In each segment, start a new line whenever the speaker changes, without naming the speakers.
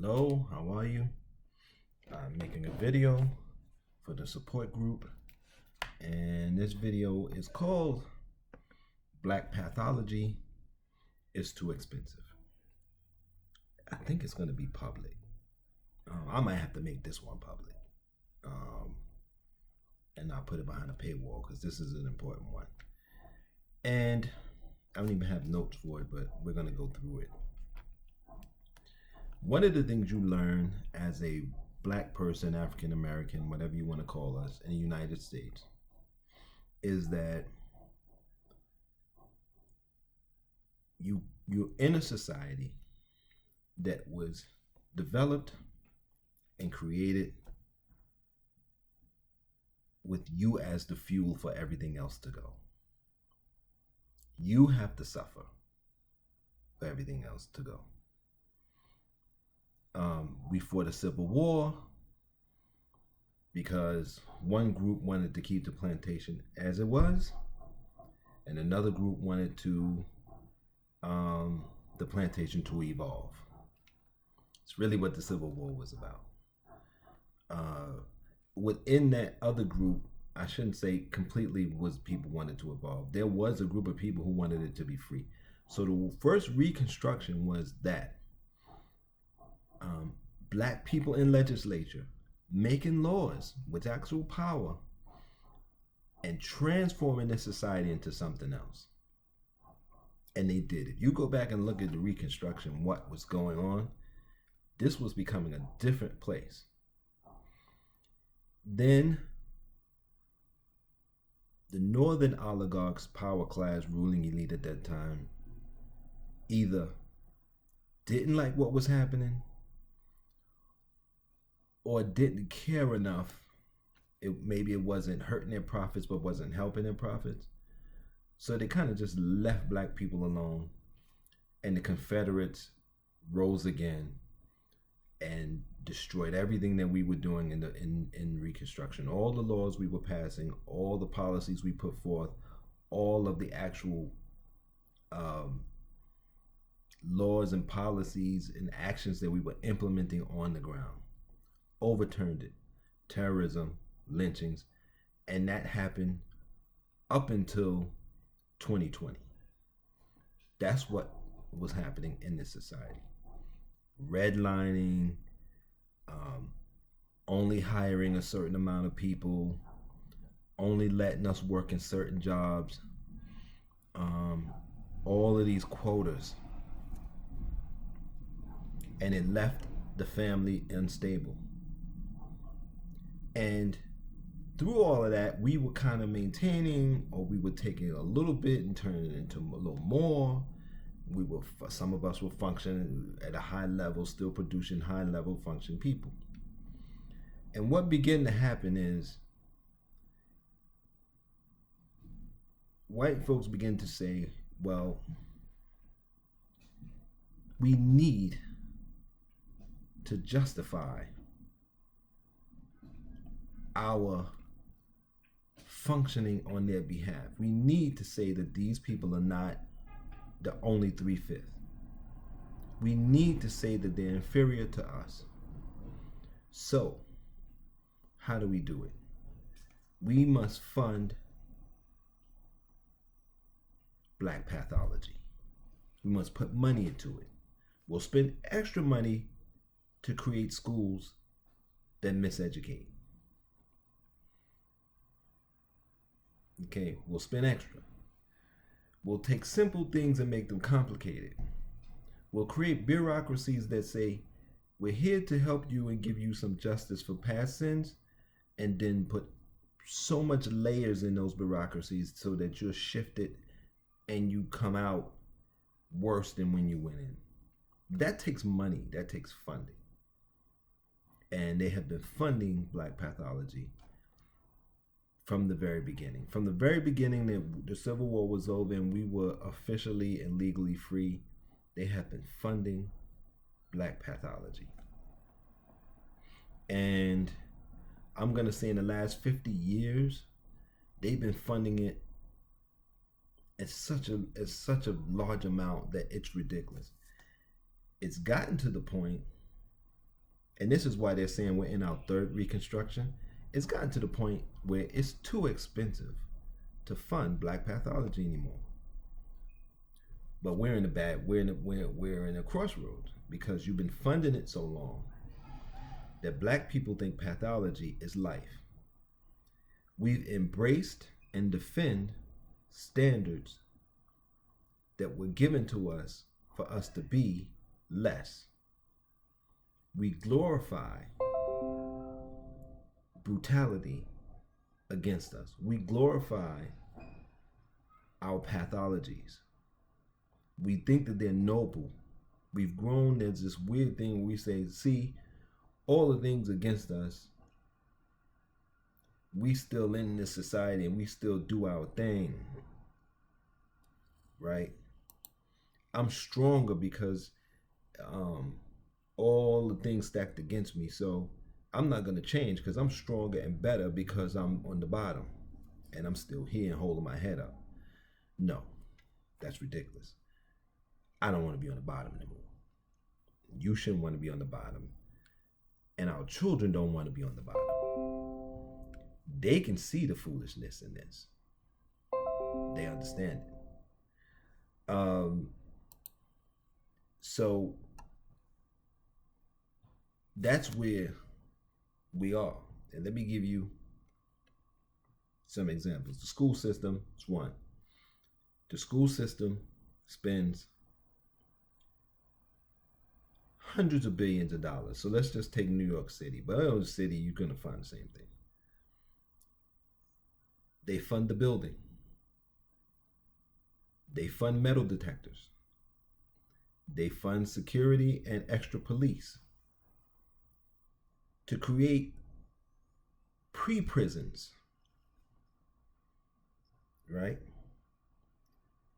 Hello, how are you? I'm making a video for the support group, and this video is called Black Pathology is Too Expensive. I think it's going to be public. I might have to make this one public, and I'll put it behind a paywall because this is an important one. And I don't even have notes for it, but we're going to go through it. One of the things you learn as a Black person, African American, whatever you want to call us, in the United States, is that you're in a society that was developed and created with you as the fuel for everything else to go. You have to suffer for everything else to go. We fought a civil war because one group wanted to keep the plantation as it was, and another group wanted to the plantation to evolve. It's really what the Civil War was about. Within that other group, I shouldn't say completely was people wanted to evolve. There was a group of people who wanted it to be free. So the first Reconstruction was that. Black people in legislature making laws with actual power and transforming the society into something else. And they did. If you go back and look at the Reconstruction, what was going on, this was becoming a different place. Then the northern oligarchs, power class, ruling elite at that time, either didn't like what was happening or didn't care enough. Maybe it wasn't hurting their profits but wasn't helping their profits. So they kind of just left Black people alone, and the Confederates rose again and destroyed everything that we were doing in Reconstruction. All the laws we were passing, all the policies we put forth, all of the actual laws and policies and actions that we were implementing on the ground. Overturned it. Terrorism, lynchings, and that happened up until 2020. That's what was happening in this society. Redlining, only hiring a certain amount of people, only letting us work in certain jobs, all of these quotas, and it left the family unstable. And through all of that, we were kind of maintaining, or we were taking a little bit and turning it into a little more. Some of us were functioning at a high level, still producing high level functioning people. And what began to happen is white folks begin to say, well, we need to justify our functioning on their behalf. We need to say that these people are not the only 3/5. We need to say that they're inferior to us. So, how do we do it? We must fund Black Pathology. We must put money into it. We'll spend extra money to create schools that miseducate. Okay, we'll spend extra. We'll take simple things and make them complicated. We'll create bureaucracies that say, we're here to help you and give you some justice for past sins, and then put so much layers in those bureaucracies so that you're shifted and you come out worse than when you went in. That takes money, that takes funding. And they have been funding Black Pathology from the very beginning. From the very beginning that the Civil War was over and we were officially and legally free, they have been funding Black Pathology. And I'm going to say in the last 50 years, they've been funding it at such a large amount that it's ridiculous. It's gotten to the point And this is why they're saying we're in our third reconstruction. It's gotten to the point where it's too expensive to fund black pathology anymore. But we're in a bad we're in a crossroads because you've been funding it so long that black people think pathology is life. We've embraced and defend standards that were given to us for us to be less. We glorify brutality against us. We glorify our pathologies. We think that they're noble. We've grown, there's this weird thing where we say, see, all the things against us, we still in this society and we still do our thing, right? I'm stronger because all the things stacked against me. So I'm not going to change because I'm stronger and better because I'm on the bottom and I'm still here and holding my head up. No, that's ridiculous. I don't want to be on the bottom anymore. You shouldn't want to be on the bottom. And our children don't want to be on the bottom. They can see the foolishness in this. They understand it. So that's where we are. And let me give you some examples. The school system is one. The school system spends hundreds of billions of dollars. So let's just take New York City. But in New York City, you're going to find the same thing. They fund the building. They fund metal detectors. They fund security and extra police to create pre-prisons, right?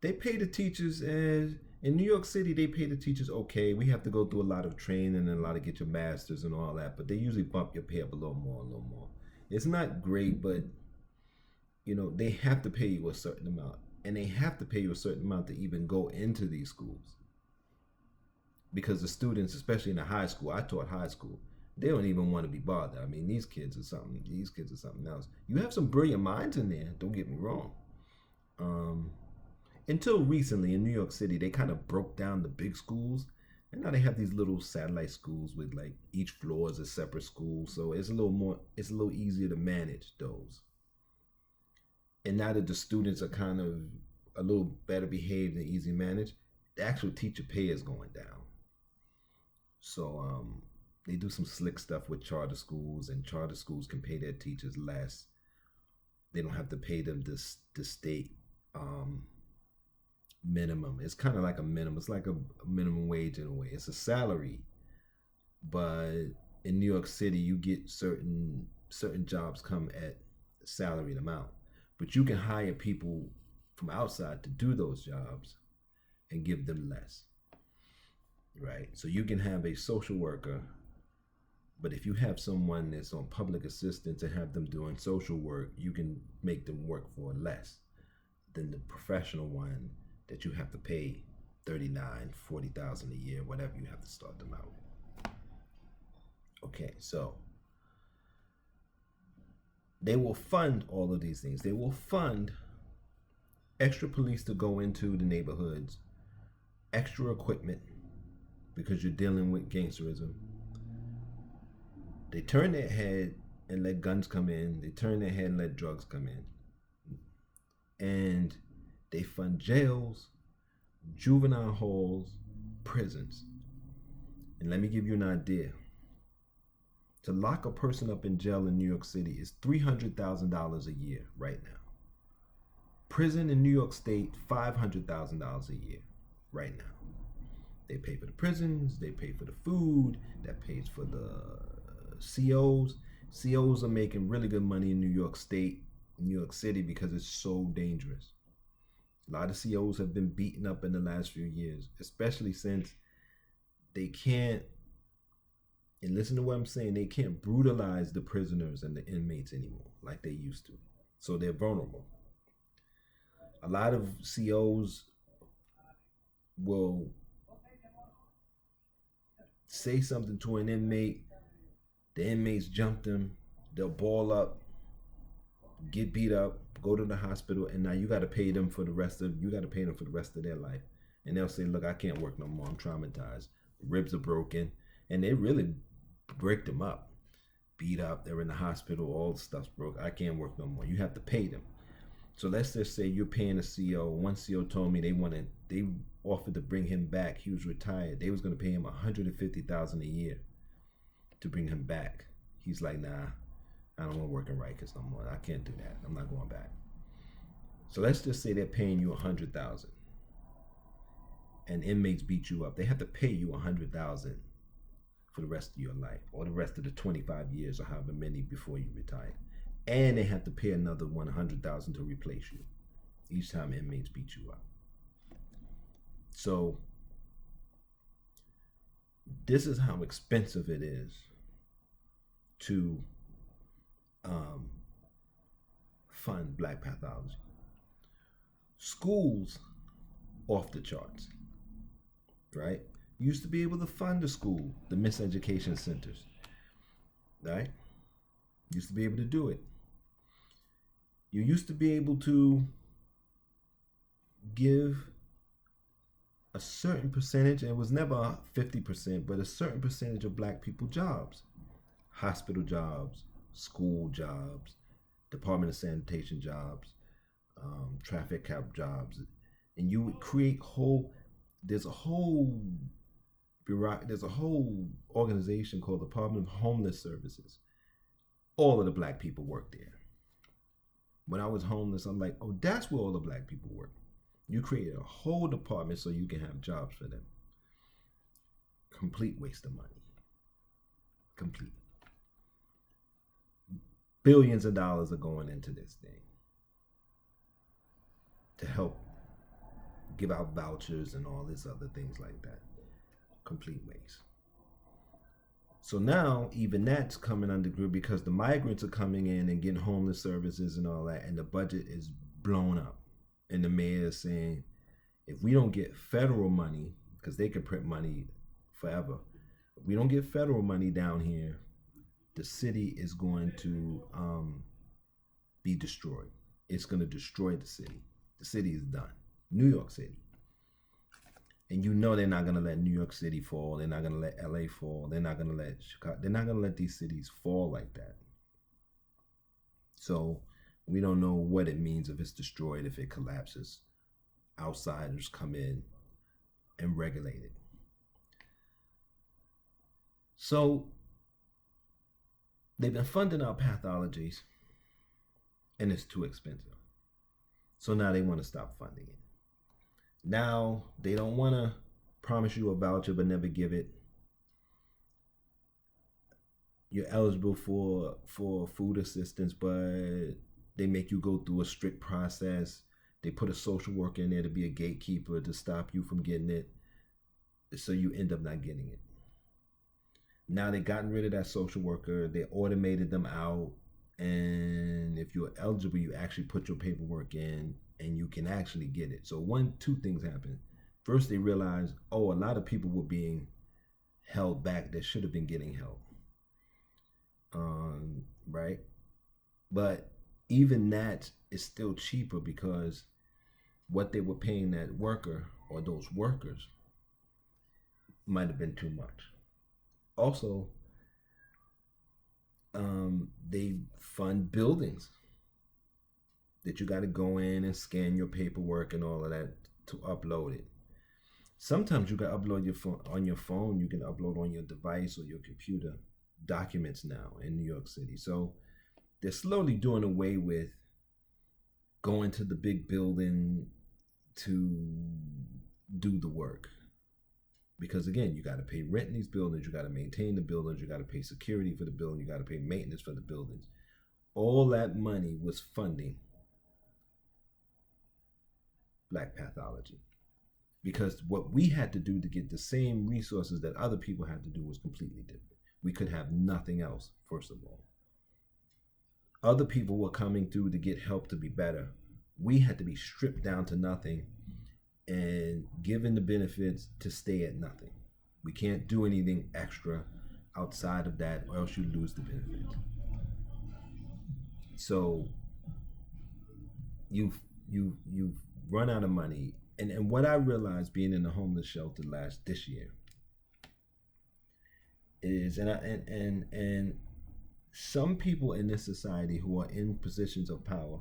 They pay the teachers, and in New York City, they pay the teachers okay. We have to go through a lot of training and a lot of get your masters and all that, but they usually bump your pay up a little more. It's not great, but you know, they have to pay you a certain amount, and they have to pay you a certain amount to even go into these schools. Because the students, especially in the high school, I taught high school, they don't even want to be bothered. I mean, these kids are something else. You have some brilliant minds in there, don't get me wrong. Until recently in New York City, they kind of broke down the big schools, and now they have these little satellite schools with like each floor is a separate school, so it's a little easier to manage those. And now that the students are kind of a little better behaved and easy to manage, the actual teacher pay is going down. So they do some slick stuff with charter schools, and charter schools can pay their teachers less. They don't have to pay them the state minimum. It's kind of like a minimum. It's like a minimum wage in a way. It's a salary, but in New York City, you get certain jobs come at a salaried amount, but you can hire people from outside to do those jobs and give them less. Right? So you can have a social worker, but if you have someone that's on public assistance and have them doing social work, you can make them work for less than the professional one that you have to pay $39,000-$40,000 a year, whatever you have to start them out with. Okay, so they will fund all of these things. They will fund extra police to go into the neighborhoods, extra equipment, because you're dealing with gangsterism. They turn their head and let guns come in. They turn their head and let drugs come in. And they fund jails, juvenile halls, prisons. And let me give you an idea. To lock a person up in jail in New York City is $300,000 a year right now. Prison in New York State, $500,000 a year right now. They pay for the prisons, they pay for the food, that pays for the COs. COs are making really good money in New York State, New York City, because it's so dangerous. A lot of COs have been beaten up in the last few years, especially since they can't, and listen to what I'm saying, they can't brutalize the prisoners and the inmates anymore like they used to. So they're vulnerable. A lot of COs will say something to an inmate The inmates jump them, they'll ball up, get beat up, go to the hospital, and now you got to pay them for the rest of their life. And they'll say, "Look, I can't work no more. I'm traumatized. Ribs are broken," and they really break them up, beat up. They're in the hospital. All the stuff's broke. I can't work no more. You have to pay them. So let's just say you're paying a CO. One CO told me they offered to bring him back. He was retired. They was going to pay him $150,000 a year to bring him back. He's like, "Nah, I don't want to work in Rikers no more. I can't do that. I'm not going back." So let's just say they're paying you $100,000, and inmates beat you up. They have to pay you $100,000 for the rest of your life, or the rest of the 25 years, or however many before you retire. And they have to pay another $100,000 to replace you each time inmates beat you up. So this is how expensive it is to fund Black pathology. Schools off the charts, right? You used to be able to fund the school, the miseducation centers, right? Used to be able to do it. You used to be able to give a certain percentage, and it was never 50%, but a certain percentage of Black people jobs, hospital jobs, school jobs, Department of Sanitation jobs, traffic cop jobs, and you would create there's a whole organization called the Department of Homeless Services. All of the Black people work there. When I was homeless, I'm like, oh, that's where all the Black people work. You created a whole department so you can have jobs for them. Complete waste of money. Complete. Billions of dollars are going into this thing to help give out vouchers and all this other things like that. Complete waste. So now even that's coming under group because the migrants are coming in and getting homeless services and all that, and the budget is blown up. And the mayor is saying, if we don't get federal money, because they can print money forever, if we don't get federal money down here, the city is going to be destroyed. It's going to destroy the city. The city is done. New York City. And you know they're not going to let New York City fall. They're not going to let LA fall. They're not going to let Chicago. They're not going to let these cities fall like that. So we don't know what it means if it's destroyed, if it collapses. Outsiders come in and regulate it. So they've been funding our pathologies, and it's too expensive. So now they want to stop funding it. Now they don't want to promise you a voucher but never give it. You're eligible for food assistance, but they make you go through a strict process. They put a social worker in there to be a gatekeeper to stop you from getting it. So you end up not getting it. Now they've gotten rid of that social worker. They automated them out. And if you're eligible, you actually put your paperwork in and you can actually get it. So two things happen. First, they realized, a lot of people were being held back that should have been getting help. Right? But even that is still cheaper because what they were paying that worker or those workers might have been too much. Also, they fund buildings that you got to go in and scan your paperwork and all of that to upload it. Sometimes you can upload your phone on your phone. You can upload on your device or your computer documents now in New York City. So they're slowly doing away with going to the big building to do the work. Because again, you got to pay rent in these buildings, you got to maintain the buildings, you got to pay security for the building, you got to pay maintenance for the buildings. All that money was funding Black pathology. Because what we had to do to get the same resources that other people had to do was completely different. We could have nothing else, first of all. Other people were coming through to get help to be better. We had to be stripped down to nothing and given the benefits to stay at nothing. We can't do anything extra. outside of that, or else you lose the benefit. So you've run out of money. And what I realized being in the homeless shelter this year is, and some people in this society who are in positions of power,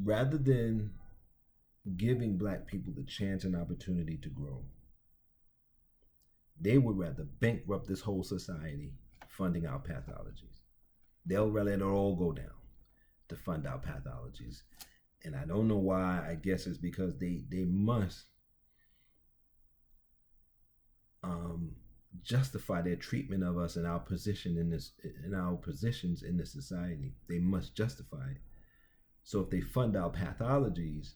rather than giving black people the chance and opportunity to grow, they would rather bankrupt this whole society funding our pathologies. They'll rather it all go down to fund our pathologies. And I don't know why. I guess it's because they must justify their treatment of us and our position in our positions in the society. They must justify it. So if they fund our pathologies,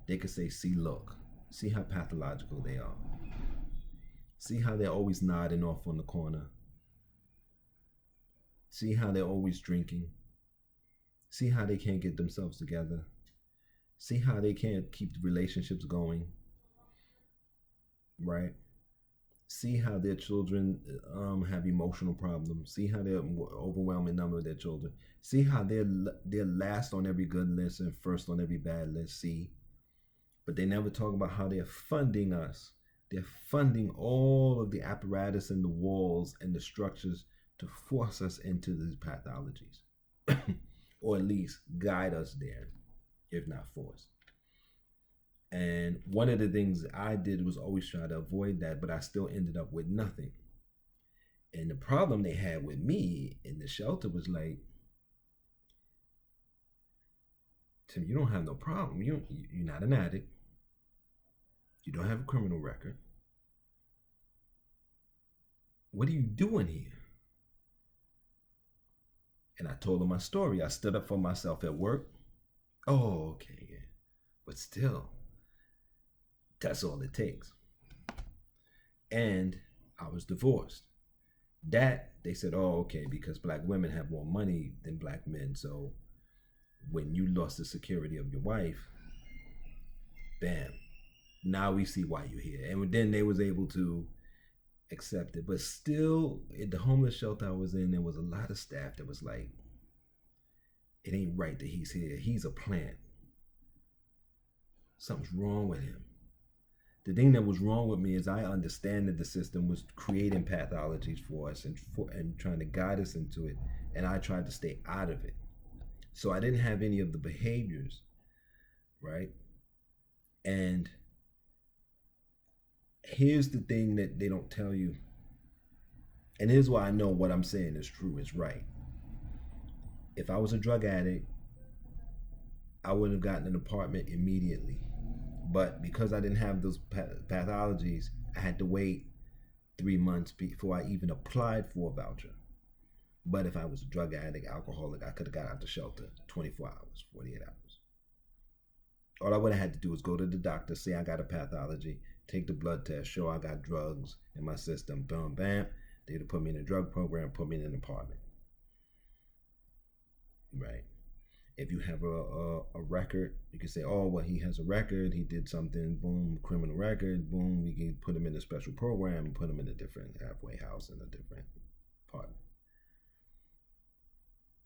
they could say, see, look, see how pathological they are. See how they're always nodding off on the corner. See how they're always drinking. See how they can't get themselves together. See how they can't keep the relationships going. Right? See how their children have emotional problems. See how they're overwhelming number of their children. See how they're last on every good list and first on every bad list. See, but they never talk about how they're funding us. They're funding all of the apparatus and the walls and the structures to force us into these pathologies, or at least guide us there, if not force. And one of the things I did was always try to avoid that, but I still ended up with nothing. And the problem they had with me in the shelter was like, Tim, you don't have no problem. You're not an addict. You don't have a criminal record. What are you doing here? And I told them my story. I stood up for myself at work. Oh, okay, yeah. But still, that's all it takes. And I was divorced. That, they said, oh, okay, because black women have more money than black men. So when you lost the security of your wife, bam, now we see why you're here. And then they was able to accept it. But still, at the homeless shelter I was in, there was a lot of staff that was like, it ain't right that he's here. He's a plant. Something's wrong with him. The thing that was wrong with me is I understand that the system was creating pathologies for us and trying to guide us into it, and I tried to stay out of it. So I didn't have any of the behaviors, right? And here's the thing that they don't tell you, and here's why I know what I'm saying is true, is right. If I was a drug addict, I would have gotten an apartment immediately. But because I didn't have those pathologies, I had to wait 3 months before I even applied for a voucher. But if I was a drug addict, alcoholic, I could have got out the shelter 24 hours, 48 hours. All I would have had to do was go to the doctor, say I got a pathology, take the blood test, show I got drugs in my system, boom, bam. They'd have put me in a drug program, put me in an apartment. Right? If you have a record, you can say, oh, well, he has a record, he did something, boom, criminal record, boom, we can put him in a special program and put him in a different halfway house in a different apartment.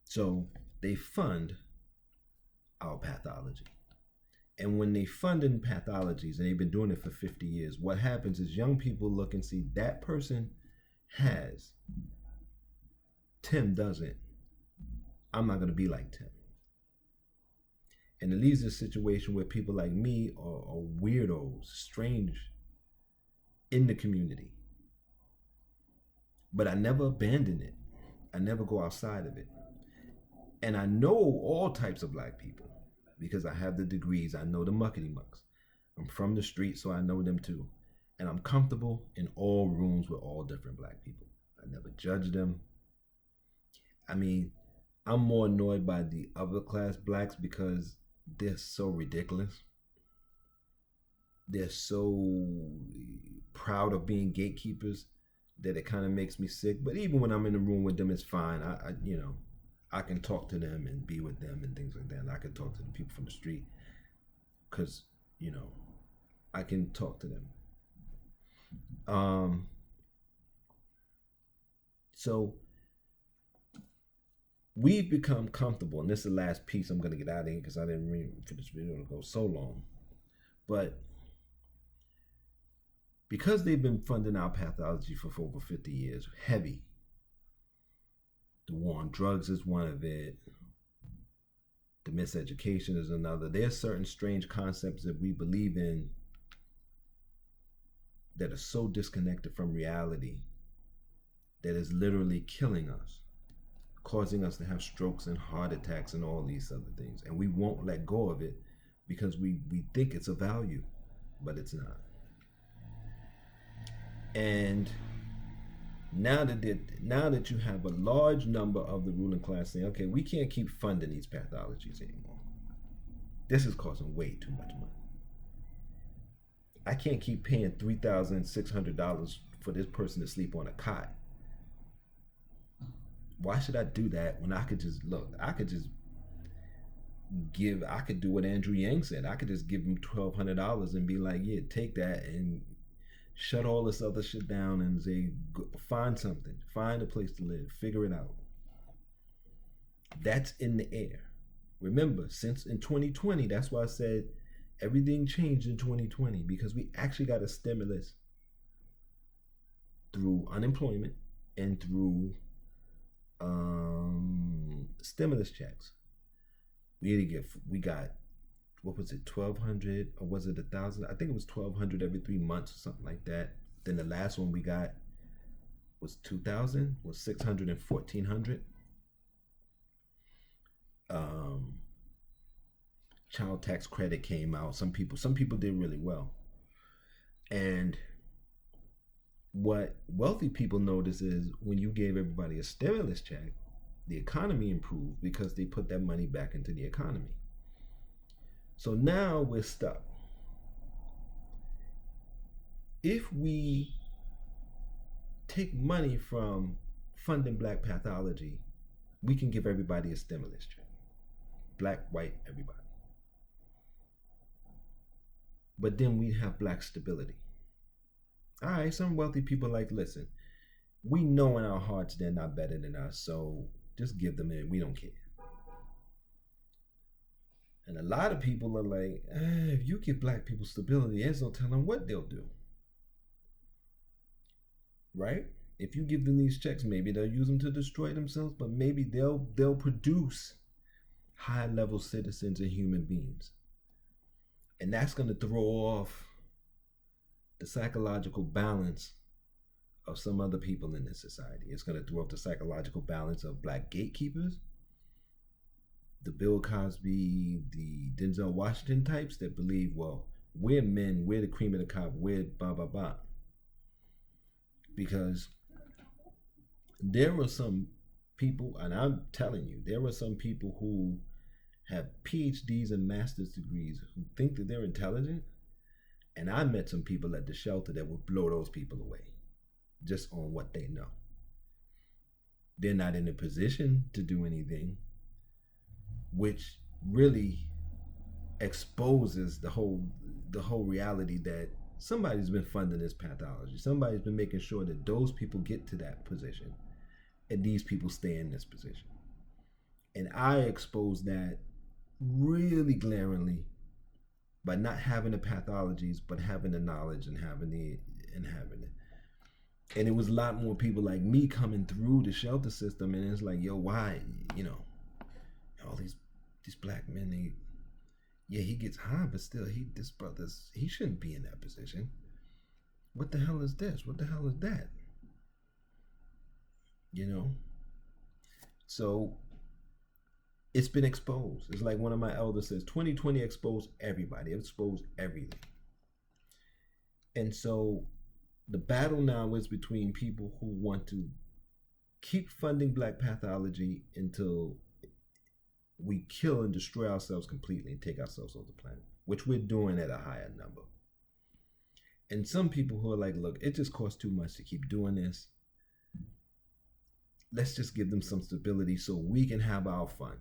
So they fund our pathology. And when they fund in pathologies, and they've been doing it for 50 years, what happens is young people look and see that person has, Tim doesn't. I'm not going to be like Tim. And it leaves a situation where people like me are weirdos, strange in the community. But I never abandon it. I never go outside of it. And I know all types of black people because I have the degrees. I know the muckety mucks. I'm from the street, so I know them too. And I'm comfortable in all rooms with all different black people. I never judge them. I mean, I'm more annoyed by the upper class blacks because they're so ridiculous. They're so proud of being gatekeepers that it kind of makes me sick. But even when I'm in the room with them, it's fine. I can talk to them and be with them and things like that. And I can talk to the people from the street because, I can talk to them. So we've become comfortable, and this is the last piece I'm going to get out of here because I didn't mean for this video to go so long. But because they've been funding our pathology for over 50 years, heavy. The war on drugs is one of it. The miseducation is another. There's certain strange concepts that we believe in that are so disconnected from reality that is literally killing us, causing us to have strokes and heart attacks and all these other things. And we won't let go of it because we think it's a value, but it's not. And now that you have a large number of the ruling class saying, okay, we can't keep funding these pathologies anymore. This is costing way too much money. I can't keep paying $3,600 for this person to sleep on a cot. Why should I do that when I could just I could do what Andrew Yang said. I could just give him $1,200 and be like, yeah, take that and shut all this other shit down and say, find something, find a place to live, figure it out. That's in the air. Remember, since in 2020, that's why I said everything changed in 2020, because we actually got a stimulus through unemployment and through stimulus checks. We got, what was it, 1,200 or was it 1,000? I think it was 1,200 every 3 months or something like that. Then the last one we got was 2,000, was 600 and 1,400. Child tax credit came out. Some people did really well. And what wealthy people notice is when you gave everybody a stimulus check, the economy improved because they put that money back into the economy. So now we're stuck. If we take money from funding black pathology, we can give everybody a stimulus check. Black, white, everybody. But then we have black stability. All right, some wealthy people like, listen, we know in our hearts they're not better than us, so just give them in. We don't care. And a lot of people are like, if you give black people stability, there's no telling what they'll do. Right? If you give them these checks, maybe they'll use them to destroy themselves, but maybe they'll produce high-level citizens and human beings. And that's going to throw off the psychological balance of some other people in this society. It's going to throw off the psychological balance of black gatekeepers, the Bill Cosby, the Denzel Washington types that believe, well, we're men, we're the cream of the crop, we're blah, blah, blah. Because there were some people, and I'm telling you, there were some people who have PhDs and master's degrees who think that they're intelligent. And I met some people at the shelter that would blow those people away just on what they know. They're not in a position to do anything, which really exposes the whole reality that somebody's been funding this pathology. Somebody's been making sure that those people get to that position and these people stay in this position. And I expose that really glaringly by not having the pathologies, but having the knowledge and having it. And it was a lot more people like me coming through the shelter system, and it's like, yo, why, all these black men, he gets high, but still, he shouldn't be in that position. What the hell is this? What the hell is that? So it's been exposed. It's like one of my elders says, 2020 exposed everybody. It exposed everything. And so the battle now is between people who want to keep funding black pathology until we kill and destroy ourselves completely and take ourselves off the planet, which we're doing at a higher number. And some people who are like, look, it just costs too much to keep doing this. Let's just give them some stability so we can have our fun.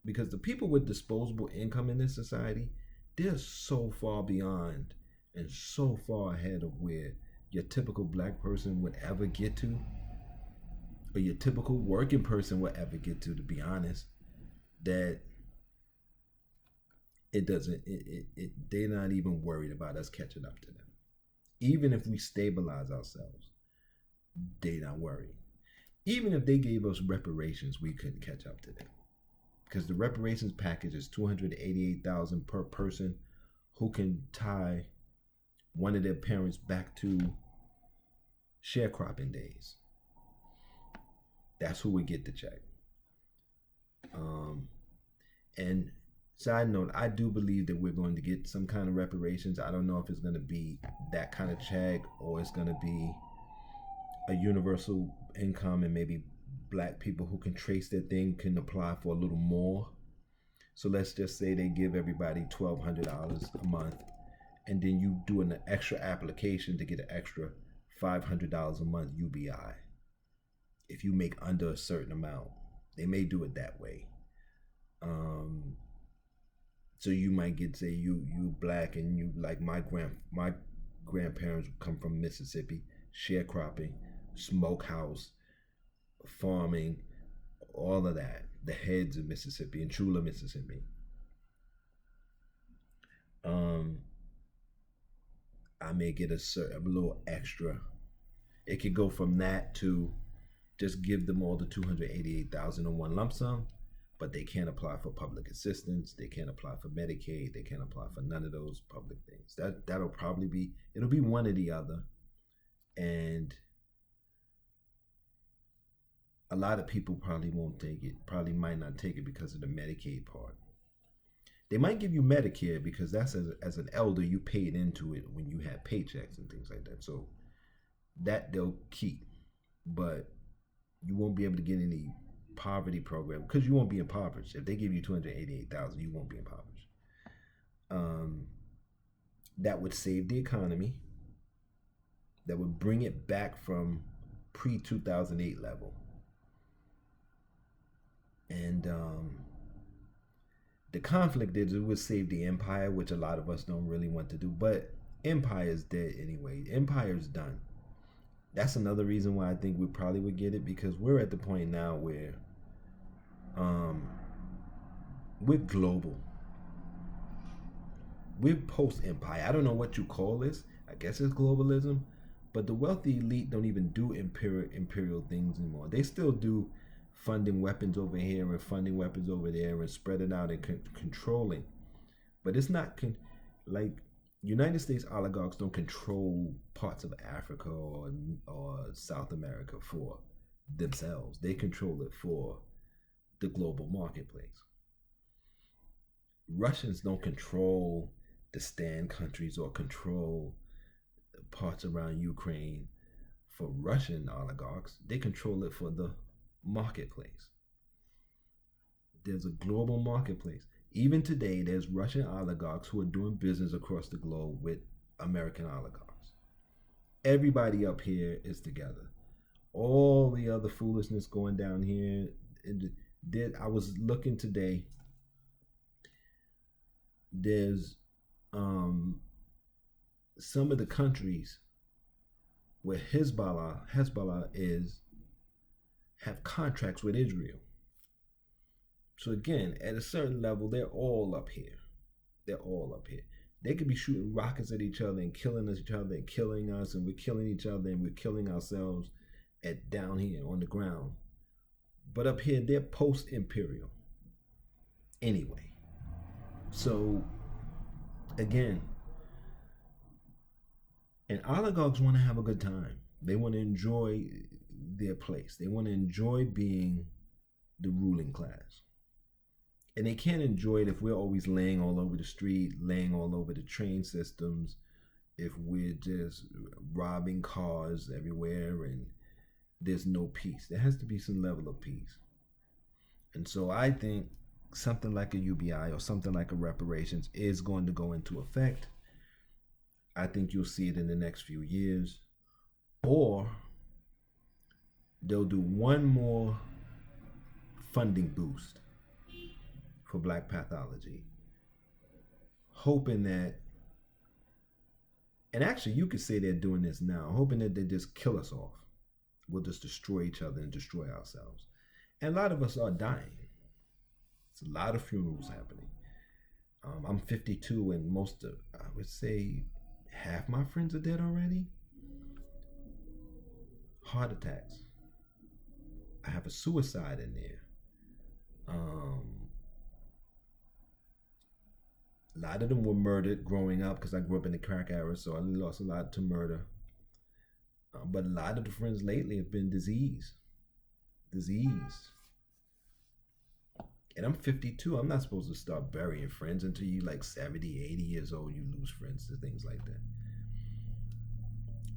Because the people with disposable income in this society, they're so far beyond and so far ahead of where your typical black person would ever get to. or your typical working person will ever get to be honest, that it doesn't they're not even worried about us catching up to them. Even if we stabilize ourselves, they're not worried. Even if they gave us reparations, we couldn't catch up to them, because the reparations package is $288,000 per person who can tie one of their parents back to sharecropping days. That's who would get the check. And side note, I do believe that we're going to get some kind of reparations. I don't know if it's going to be that kind of check or it's going to be a universal income, and maybe black people who can trace their thing can apply for a little more. So let's just say they give everybody $1,200 a month, and then you do an extra application to get an extra $500 a month UBI. If you make under a certain amount, they may do it that way. So you might get, say you black, and you like my grandparents come from Mississippi, sharecropping, smokehouse, farming, all of that. The heads of Mississippi and Chula, Mississippi. I may get a little extra. It could go from that to just give them all the $288,000 in one lump sum, but they can't apply for public assistance. They can't apply for Medicaid. They can't apply for none of those public things. That'll probably be, it'll be one or the other. And a lot of people probably won't take it, probably might not take it because of the Medicaid part. They might give you Medicare because that's, as an elder, you paid into it when you had paychecks and things like that. So that they'll keep, but you won't be able to get any poverty program because you won't be impoverished. If they give you $288,000, you won't be impoverished. That would save the economy. That would bring it back from pre-2008 level. And the conflict is, it would save the empire, which a lot of us don't really want to do. But empire is dead anyway. Empire's done. That's another reason why I think we probably would get it, because we're at the point now where we're global. We're post-empire. I don't know what you call this. I guess it's globalism. But the wealthy elite don't even do imperial things anymore. They still do funding weapons over here and funding weapons over there and spreading out and controlling. But it's not like United States oligarchs don't control parts of Africa or South America for themselves. They control it for the global marketplace. Russians don't control the stand countries or control parts around Ukraine for Russian oligarchs. They control it for the marketplace. There's a global marketplace. Even today, there's Russian oligarchs who are doing business across the globe with American oligarchs. Everybody up here is together. All the other foolishness going down here. I was looking today. There's some of the countries where Hezbollah have contracts with Israel. So again, at a certain level, they're all up here. They're all up here. They could be shooting rockets at each other and killing each other and killing us, and we're killing each other and we're killing ourselves down here on the ground. But up here, they're post-imperial. Anyway. So again, and oligarchs want to have a good time. They want to enjoy their place. They want to enjoy being the ruling class. And they can't enjoy it if we're always laying all over the street, laying all over the train systems, if we're just robbing cars everywhere and there's no peace. There has to be some level of peace. And so I think something like a UBI or something like a reparations is going to go into effect. I think you'll see it in the next few years. Or they'll do one more funding boost for Black Pathology, hoping that, and actually you could say they're doing this now, hoping that they just kill us off. we'll just destroy each other and destroy ourselves. And a lot of us are dying. It's a lot of funerals happening. I'm 52, and I would say, half my friends are dead already. Heart attacks. I have a suicide in there. A lot of them were murdered growing up because I grew up in the crack era, so I lost a lot to murder. But a lot of the friends lately have been disease. And I'm 52. I'm not supposed to start burying friends until you like 70, 80 years old. You lose friends to things like that.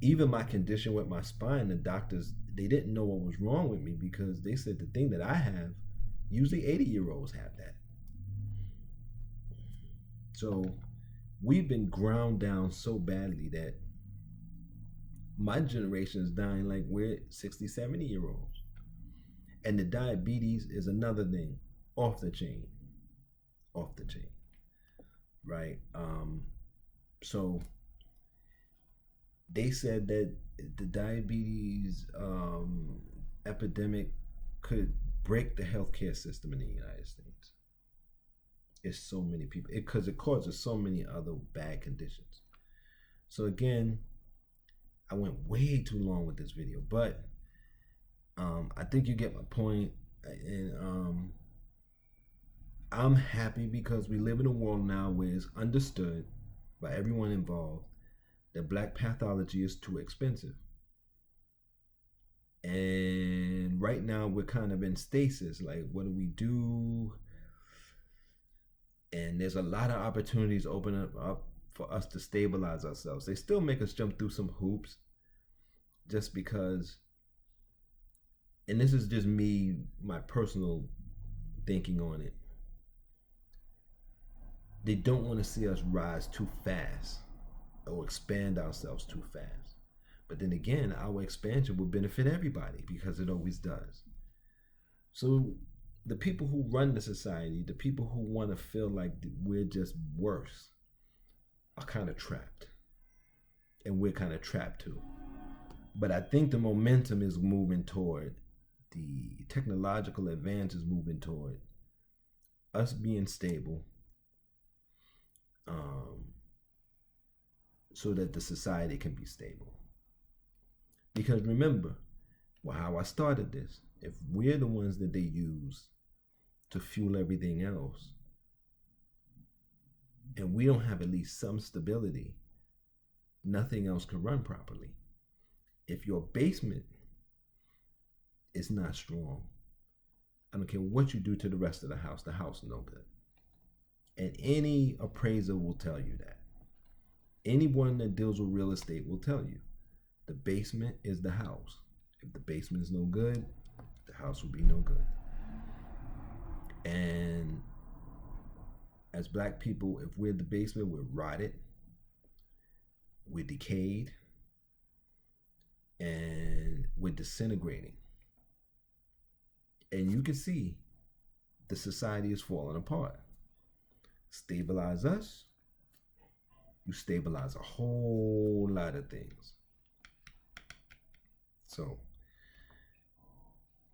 Even my condition with my spine, the doctors, they didn't know what was wrong with me because they said the thing that I have, usually 80-year-olds have that. So we've been ground down so badly that my generation is dying like we're 60, 70-year-olds. And the diabetes is another thing, off the chain, right? So they said that the diabetes epidemic could break the healthcare system in the United States. It's so many people, because it causes so many other bad conditions. So again, I went way too long with this video, but I think you get my point. And I'm happy because we live in a world now where it's understood by everyone involved that black pathology is too expensive. And right now we're kind of in stasis, like what do we do? And there's a lot of opportunities opening up for us to stabilize ourselves. They still make us jump through some hoops just because, and this is just me, my personal thinking on it. They don't want to see us rise too fast or expand ourselves too fast. But then again, our expansion will benefit everybody because it always does. So the people who run the society, the people who want to feel like we're just worse, are kind of trapped. And we're kind of trapped too. But I think the momentum is moving toward, the technological advance is moving toward us being stable, so that the society can be stable. Because remember, well, how I started this, if we're the ones that they use to fuel everything else, and we don't have at least some stability, nothing else can run properly. If your basement is not strong, I don't care what you do to the rest of the house is no good. And any appraiser will tell you that. Anyone that deals with real estate will tell you the basement is the house. If the basement is no good, the house will be no good. And as black people, if we're the basement, we're rotted, we're decayed, and we're disintegrating. And you can see the society is falling apart. Stabilize us, you stabilize a whole lot of things. So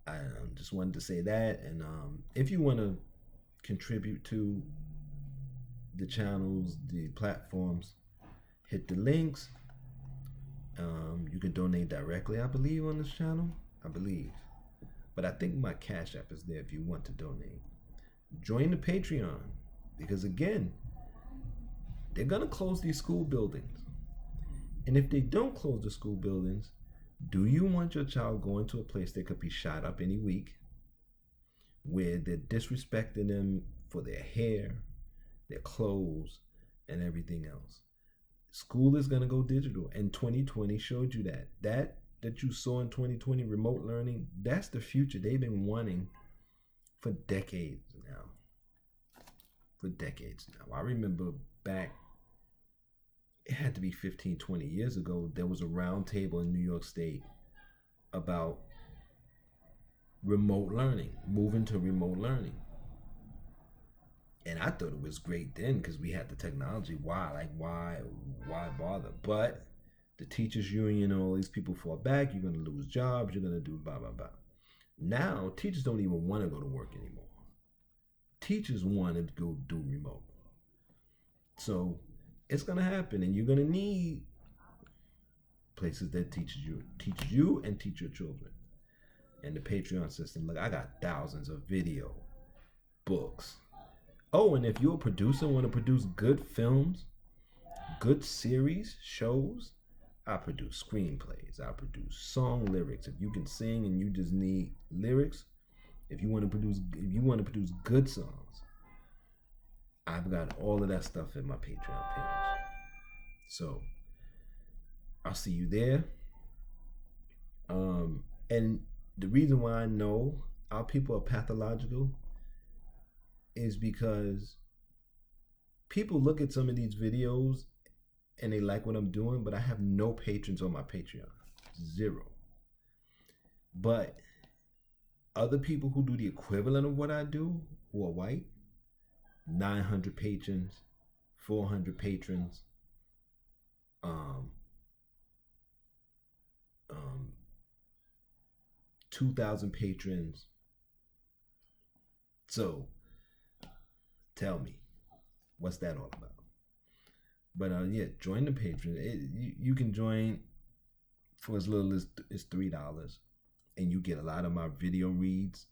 I just wanted to say that. And if you want to contribute to the channels, the platforms, hit the links. You can donate directly, I believe, on this channel. I believe. But I think my Cash App is there if you want to donate. Join the Patreon. Because again, they're going to close these school buildings. And if they don't close the school buildings, do you want your child going to a place that could be shot up any week, where they're disrespecting them for their hair, their clothes, and everything else? School is going to go digital, and 2020 showed you that. That you saw in 2020, remote learning, that's the future they've been wanting for decades now. I remember back, it had to be 15, 20 years ago, there was a round table in New York State about remote learning, moving to remote learning. And I thought it was great then because we had the technology. Why bother? But the teachers union and all these people fought back. You're going to lose jobs. You're going to do blah, blah, blah. Now, teachers don't even want to go to work anymore. Teachers want to go do remote. So it's going to happen, and you're going to need places that teach you and teach your children. And the Patreon system, look, I got thousands of video, books. Oh, and if you're a producer and want to produce good films, good series, shows, I produce screenplays. I produce song lyrics. If you can sing and you just need lyrics, if you want to produce good songs, I've got all of that stuff in my Patreon page. So I'll see you there. And the reason why I know our people are pathological is because people look at some of these videos and they like what I'm doing, but I have no patrons on my Patreon. 0. But other people who do the equivalent of what I do, who are white, 900 patrons, 400 patrons, 2,000 patrons. So tell me, what's that all about? But yeah, join the Patreon. You can join for as little as $3, and you get a lot of my video reads.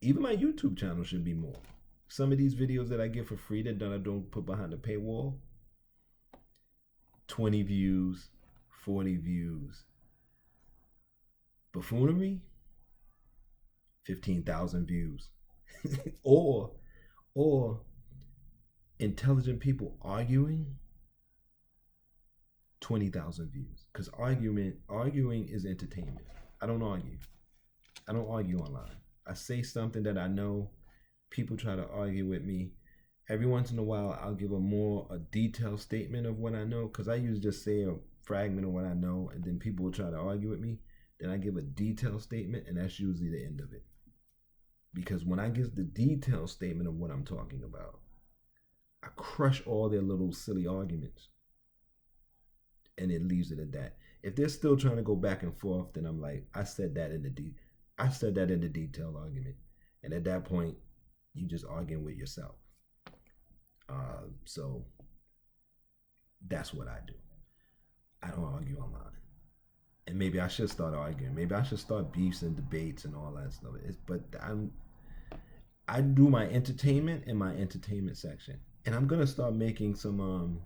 Even my YouTube channel should be more. Some of these videos that I get for free that I don't put behind the paywall, 20 views, 40 views. Buffoonery, 15,000 views. or intelligent people arguing, 20,000 views. Because arguing is entertainment. I don't argue. I don't argue online. I say something that I know. People try to argue with me. Every once in a while, I'll give a detailed statement of what I know, because I usually just say a fragment of what I know, and then people will try to argue with me. Then I give a detailed statement, and that's usually the end of it. Because when I give the detailed statement of what I'm talking about, I crush all their little silly arguments, and it leaves it at that. If they're still trying to go back and forth, then I'm like, I said that in the detailed argument, and at that point, you just arguing with yourself. So that's what I do. I don't argue online. And maybe I should start arguing. Maybe I should start beefs and debates and all that stuff. But I do my entertainment in my entertainment section. And I'm gonna start making some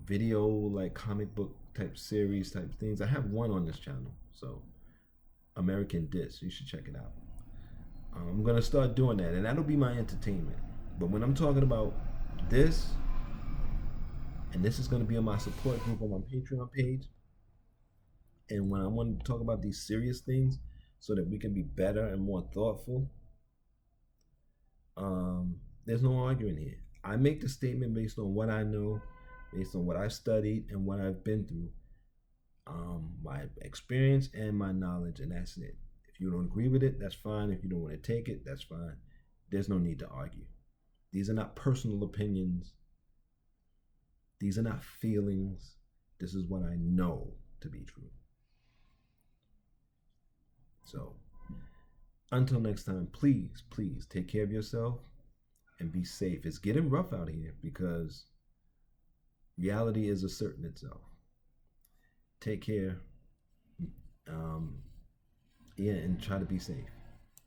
video, like comic book type series type things. I have one on this channel, so American Disc. You should check it out. I'm gonna start doing that, and that'll be my entertainment. But when I'm talking about this, and this is gonna be on my support group on my Patreon page, and when I want to talk about these serious things so that we can be better and more thoughtful, there's no arguing here. I make the statement based on what I know, based on what I've studied and what I've been through, my experience and my knowledge, and that's it. If you don't agree with it, that's fine. If you don't want to take it, that's fine. There's no need to argue. These are not personal opinions. These are not feelings. This is what I know to be true. So, until next time, please, please take care of yourself and be safe. It's getting rough out here because reality is asserting itself. Take care. And try to be safe.